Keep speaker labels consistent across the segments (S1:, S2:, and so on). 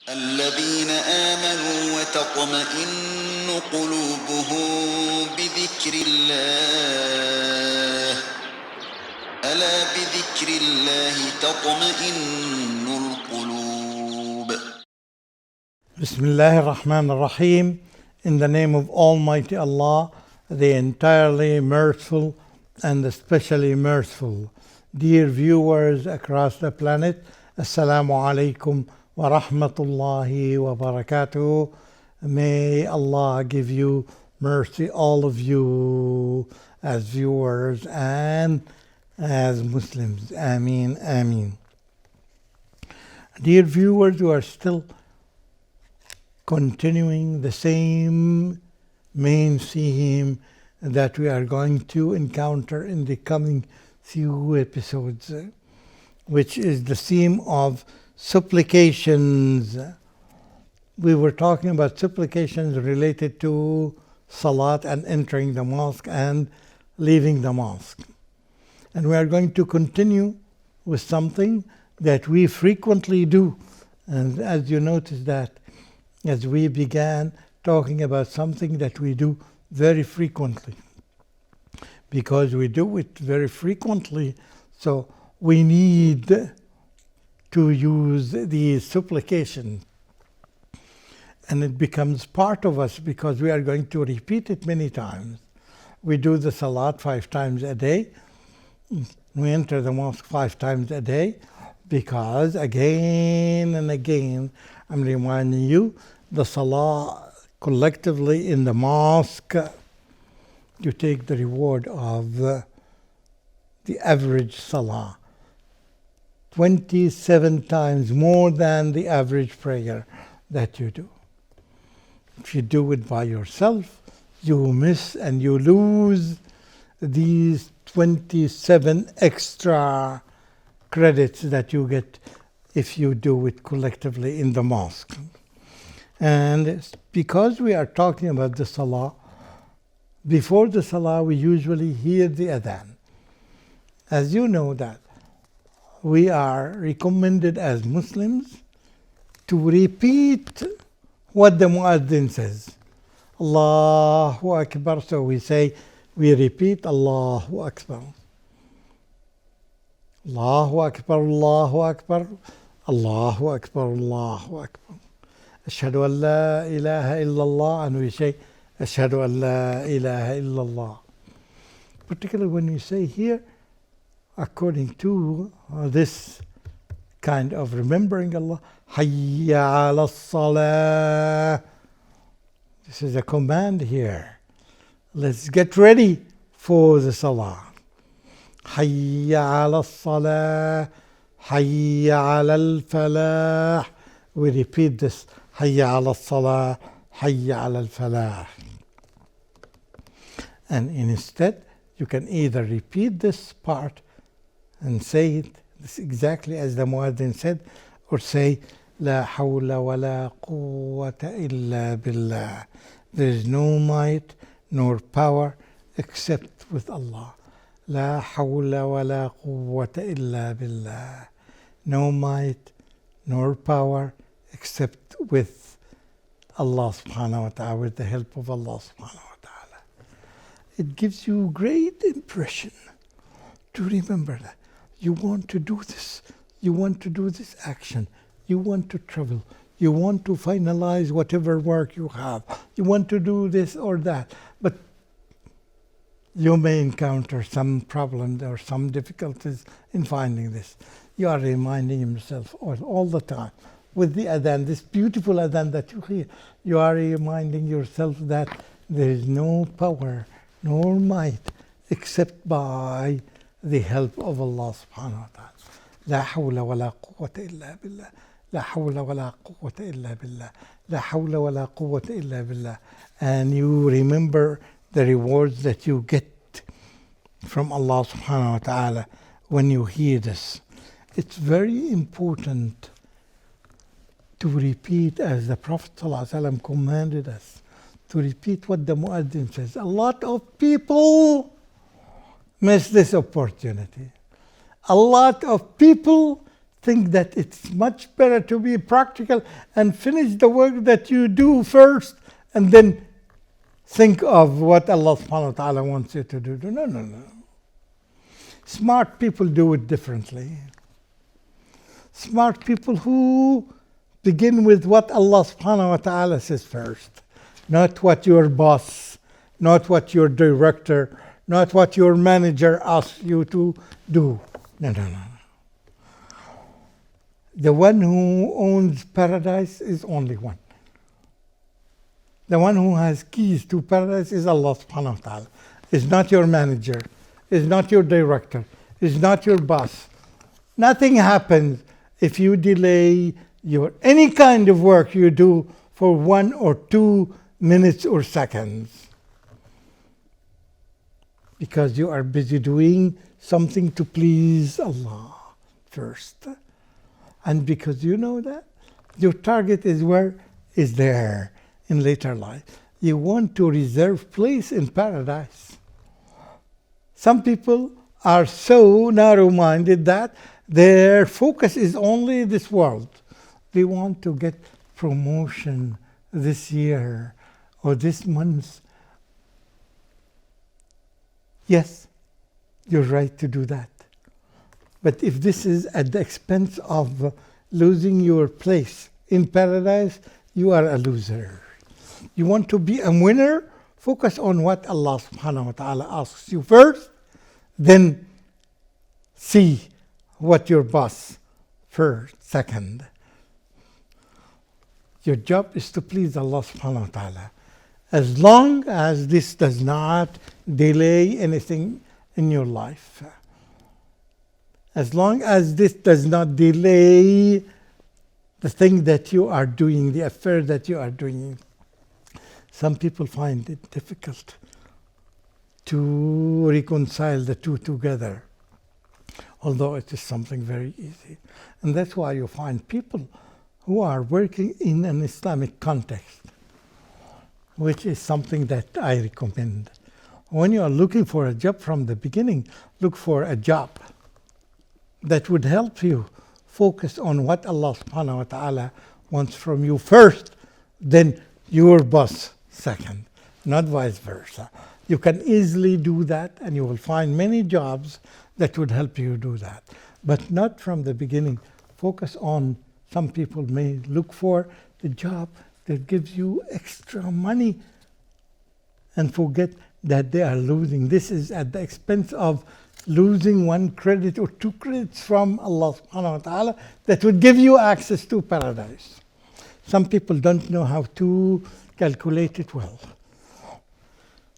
S1: الذين آمنوا وتطمئن قلوبهم بذكر الله ألا بذكر الله تطمئن القلوب.
S2: Bismillah ar-Rahman ar-Rahim. In the name of Almighty Allah, the entirely merciful and especially merciful. Dear viewers across the planet, Assalamu alaikum wa rahmatullahi wa barakatuh. May Allah give you mercy, all of you, as viewers and as Muslims. Ameen, ameen. Dear viewers, you are still continuing the same main theme that we are going to encounter in the coming few episodes, which is the theme of supplications. We were talking about supplications related to salat and entering the mosque and leaving the mosque. And we are going to continue with something that we frequently do. And as you notice that as we began talking about something that we do very frequently, because we do it very frequently, so we need to use the supplication, and it becomes part of us because we are going to repeat it many times. We do the salat 5 times a day. We enter the mosque 5 times a day because again and again I'm reminding you, the salah collectively in the mosque, you take the reward of the average salah 27 times more than the average prayer that you do. If you do it by yourself, you miss and you lose these 27 extra credits that you get if you do it collectively in the mosque. And because we are talking about the salah, before the salah we usually hear the adhan. As you know that we are recommended as Muslims to repeat what the muaddin says. Allahu Akbar. So we repeat Allahu Akbar. Allahu Akbar, Allahu Akbar, Allahu Akbar, Allahu Akbar. Ashhadu an la ilaha illallah, and we say Ashhadu an la ilaha illallah. Particularly when we say here, according to this kind of remembering Allah, Hayya ala salah. This is a command here. Let's get ready for the salah. Hayya ala salah, Hayya ala al-falah. We repeat this. Hayya ala salah, Hayya ala al-falah. And instead, you can either repeat this part and say it exactly as the muaddin said, or say, La hawla wa la quwwata illa billah. There is no might nor power except with Allah. La hawla wa la quwwata illa billah. No might nor power except with Allah subhanahu wa ta'ala, with the help of Allah subhanahu wa ta'ala. It gives you great impression to remember that. You want to do this. You want to do this action. You want to travel. You want to finalize whatever work you have. You want to do this or that. But you may encounter some problems or some difficulties in finding this. You are reminding yourself all the time with the adhan, this beautiful adhan that you hear. You are reminding yourself that there is no power nor might except by the help of Allah subhanahu wa ta'ala. La hawla wa la quwwata illa billah. La hawla wa la quwwata illa billah. La hawla wa la quwwata illa billah. And you remember the rewards that you get from Allah subhanahu wa ta'ala when you hear this. It's very important to repeat, as the Prophet ﷺ commanded us, to repeat what the muaddin says. A lot of people miss this opportunity. A lot of people think that it's much better to be practical and finish the work that you do first and then think of what Allah subhanahu wa ta'ala wants you to do. No. Smart people do it differently. Smart people who begin with what Allah subhanahu wa ta'ala says first, not what your boss, not what your director, not what your manager asks you to do. No. The one who owns paradise is only one. The one who has keys to paradise is Allah subhanahu wa ta'ala. It's not your manager. It's not your director. It's not your boss. Nothing happens if you delay any kind of work you do for 1 or 2 minutes or seconds. Because you are busy doing something to please Allah first. And because you know that, your target is there in later life. You want to reserve place in paradise. Some people are so narrow-minded that their focus is only this world. They want to get promotion this year or this month. Yes, you're right to do that. But if this is at the expense of losing your place in paradise, you are a loser. You want to be a winner? Focus on what Allah subhanahu wa ta'ala asks you first, then see what your boss first, second. Your job is to please Allah subhanahu wa ta'ala. As long as this does not delay anything in your life. As long as this does not delay the thing that you are doing, the affair that you are doing. Some people find it difficult to reconcile the two together, although it is something very easy. And that's why you find people who are working in an Islamic context, which is something that I recommend. When you are looking for a job from the beginning, look for a job that would help you focus on what Allah subhanahu wa ta'ala wants from you first, then your boss second, not vice versa. You can easily do that, and you will find many jobs that would help you do that. But not from the beginning. Focus on, some people may look for the job that gives you extra money and forget that they are losing. This is at the expense of losing 1 credit or 2 credits from Allah subhanahu wa ta'ala that would give you access to paradise. Some people don't know how to calculate it well.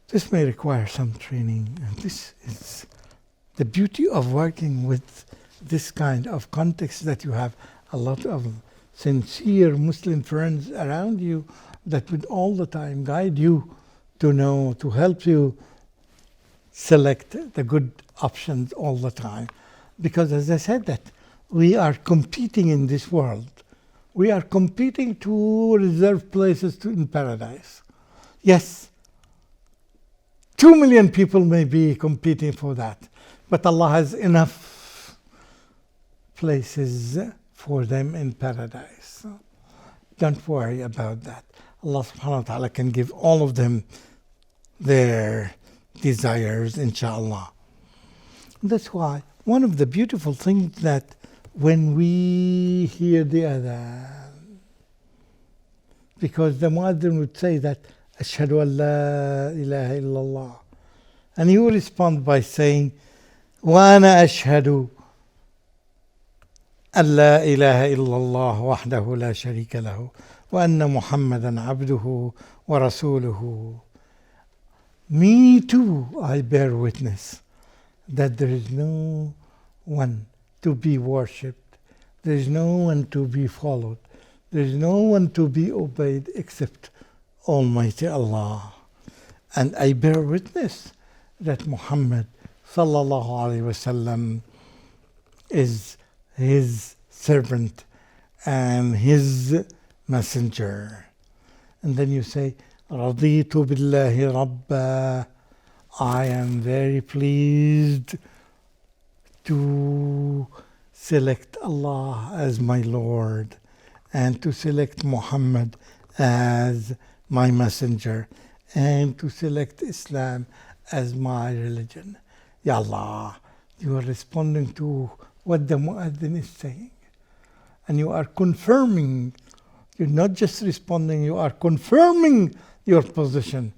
S2: This may require some training, and this is the beauty of working with this kind of context, that you have a lot of sincere Muslim friends around you that would all the time guide you to know, to help you select the good options all the time. Because as I said, that we are competing in this world. We are competing to reserve places in paradise. Yes, 2 million people may be competing for that, but Allah has enough places for them in paradise. Don't worry about that. Allah subhanahu wa ta'ala can give all of them their desires, inshallah. That's why one of the beautiful things that when we hear the Adhaan, because the Muazzin would say that Ashhadu an la ilaha illallah, and you respond by saying wa ana ashhadu an la ilaha illallah wahdahu la sharika lahu wa anna Muhammadan abduhu wa rasuluhu. Me too, I bear witness that there is no one to be worshipped, there is no one to be followed, there is no one to be obeyed except Almighty Allah. And I bear witness that Muhammad sallallahu alaihi wasallam is his servant and his messenger. And then you say, Raditu billahi rabba, I am very pleased to select Allah as my Lord and to select Muhammad as my messenger and to select Islam as my religion. Ya Allah, you are responding to what the Mu'adhin is saying. And you are confirming, you're not just responding, you are confirming your position.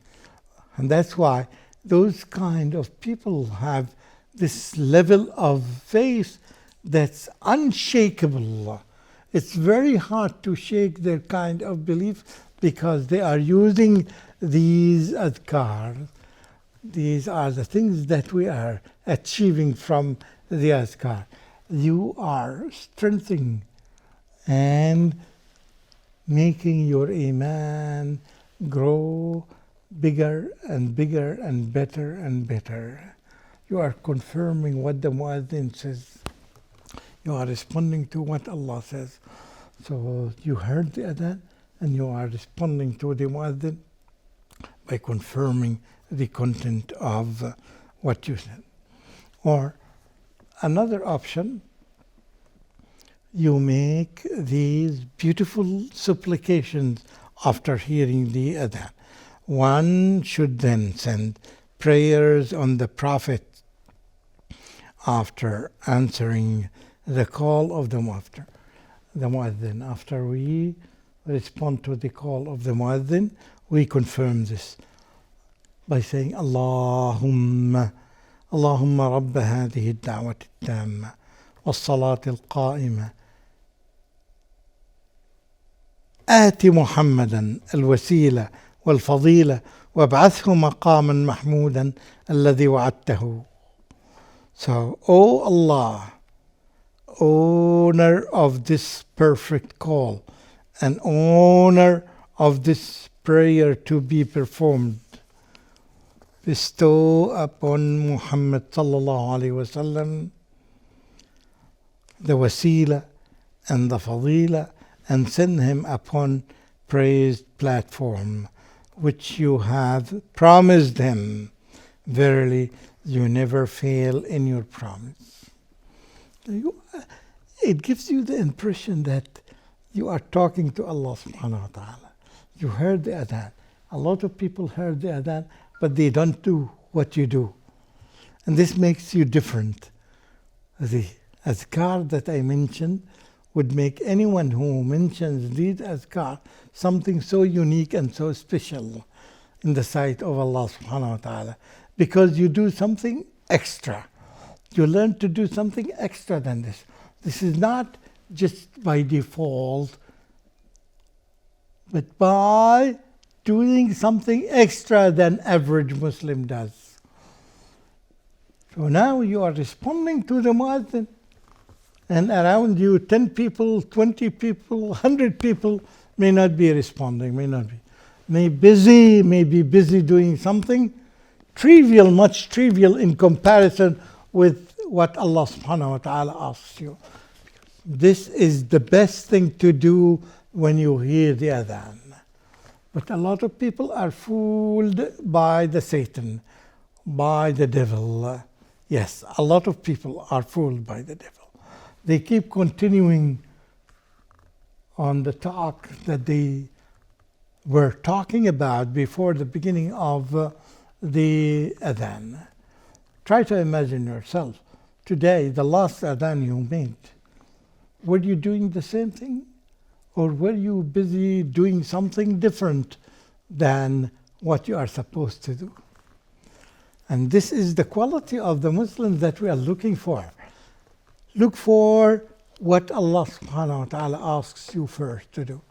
S2: And that's why those kind of people have this level of faith that's unshakable. It's very hard to shake their kind of belief because they are using these adhkar. These are the things that we are achieving from the adhkar. You are strengthening and making your iman grow bigger and bigger and better and better. You are confirming what the Mu'adhin says. You are responding to what Allah says. So you heard the Adhan and you are responding to the Mu'adhin by confirming the content of what you said. Or another option, you make these beautiful supplications after hearing the Adhan. One should then send prayers on the Prophet after answering the call of the Mu'adhin. After we respond to the call of the Mu'adhin, we confirm this by saying Allahumma Rabb hadhihi ad-da'wati at-tamma was-salati al-qa'imah آت محمدا الوسيلة والفضيلة وابعثه مقاما محمودا الذي وعدته. So, O Allah, owner of this perfect call and owner of this prayer to be performed, bestow upon Muhammad sallallahu alaihi wasallam the wasila and the fadila, and send him upon praised platform which you have promised him. Verily, you never fail in your promise. It gives you the impression that you are talking to Allah subhanahu wa ta'ala. You heard the Adhan. A lot of people heard the Adhan, but they don't do what you do. And this makes you different. The azkar that I mentioned would make anyone who mentions these azkar something so unique and so special in the sight of Allah subhanahu wa ta'ala. Because you do something extra. You learn to do something extra than this. This is not just by default, but by doing something extra than average Muslim does. So now you are responding to the Mu'adhin, and around you 10 people, 20 people, 100 people may not be responding, may be busy doing something trivial, much trivial in comparison with what Allah subhanahu wa ta'ala asks you. This is the best thing to do when you hear the Adhan. But a lot of people are fooled by the Satan, by the devil. Yes, a lot of people are fooled by the devil. They keep continuing on the talk that they were talking about before the beginning of the Adhan. Try to imagine yourself today, the last Adhan you made. Were you doing the same thing? Or were you busy doing something different than what you are supposed to do? And this is the quality of the Muslims that we are looking for. Look for what Allah subhanahu wa ta'ala asks you first to do.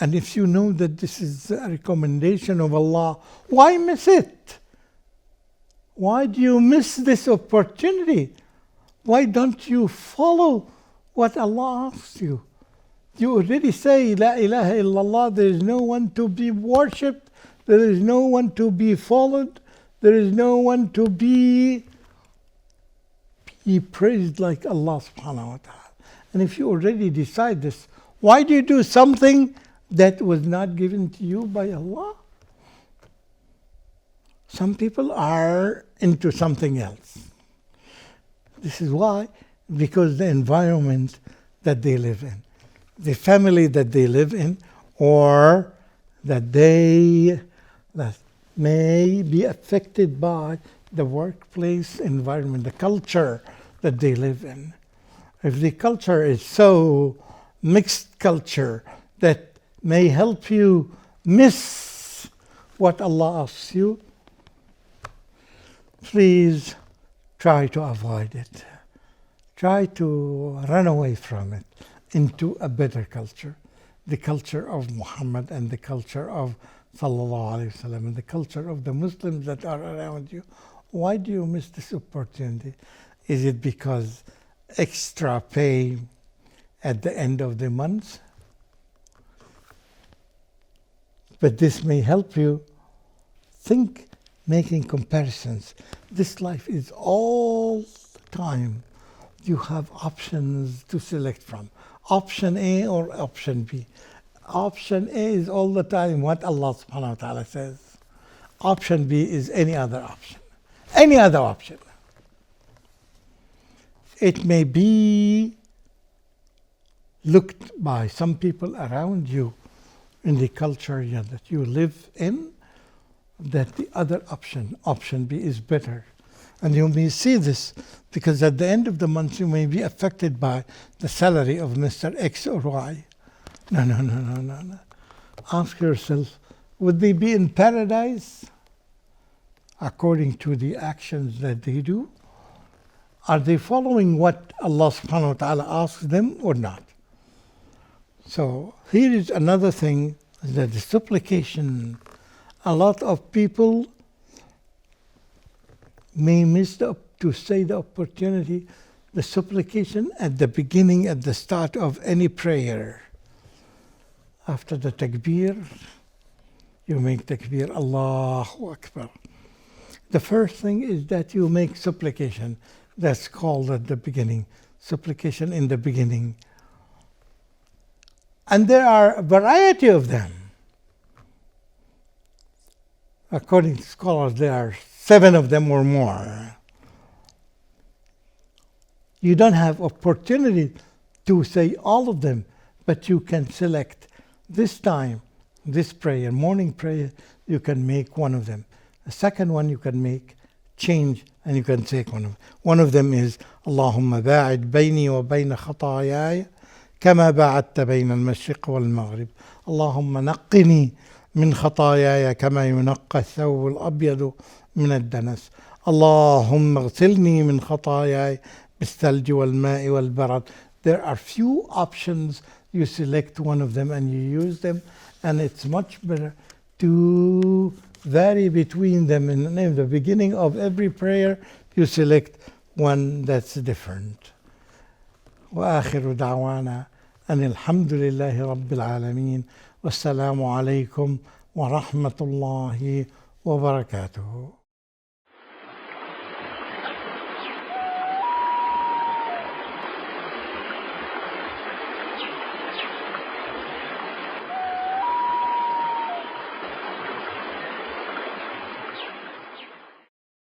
S2: And if you know that this is a recommendation of Allah, why miss it? Why do you miss this opportunity? Why don't you follow what Allah asks you? You already say, La ilaha illallah, there is no one to be worshipped, there is no one to be followed, there is no one to be praised like Allah subhanahu wa ta'ala. And if you already decide this, why do you do something that was not given to you by Allah? Some people are into something else. This is why because the environment that they live in, the family that they live in, or that may be affected by the workplace environment, the culture that they live in. If the culture is so mixed culture that may help you miss what Allah asks you, please try to avoid it. Try to run away from it into a better culture. The culture of Muhammad and the culture of Sallallahu Alaihi Wasallam and the culture of the Muslims that are around you. Why do you miss this opportunity? Is it because extra pay at the end of the month? But this may help you think, making comparisons. This life is all the time. You have options to select from. Option A or option B. Option A is all the time what Allah subhanahu wa ta'ala says. Option B is any other option. Any other option. It may be looked by some people around you in the culture that you live in, that the other option, option B, is better. And you may see this because at the end of the month you may be affected by the salary of Mr. X or Y. No. Ask yourself, would they be in paradise according to the actions that they do? Are they following what Allah subhanahu wa ta'ala asks them or not? So here is another thing, that the supplication. A lot of people may miss the opportunity, the supplication at the beginning, at the start of any prayer. After the takbir, you make takbir, Allahu Akbar. The first thing is that you make supplication. That's called at the beginning, supplication in the beginning. And there are a variety of them. According to scholars, there are 7 of them or more. You don't have opportunity to say all of them, but you can select this time, this prayer, morning prayer, you can make one of them. The second one you can make, change, and you can take one of them. One of them is, Allahumma ba'id bayni wa bayna khatayaya kama ba'adta bayna al-mashriq wal-maghrib. Allahumma naqqini من خطاياي كما ينقى الثوب الأبيض من الدنس اللهم اغسلني من خطاياي بالثلج والماء والبرد. There are few options. You select one of them and you use them, and it's much better to vary between them. In the beginning of every prayer you select one that's different. وآخر دعوانا أن الحمد لله رب العالمين والسلام عليكم ورحمة الله وبركاته.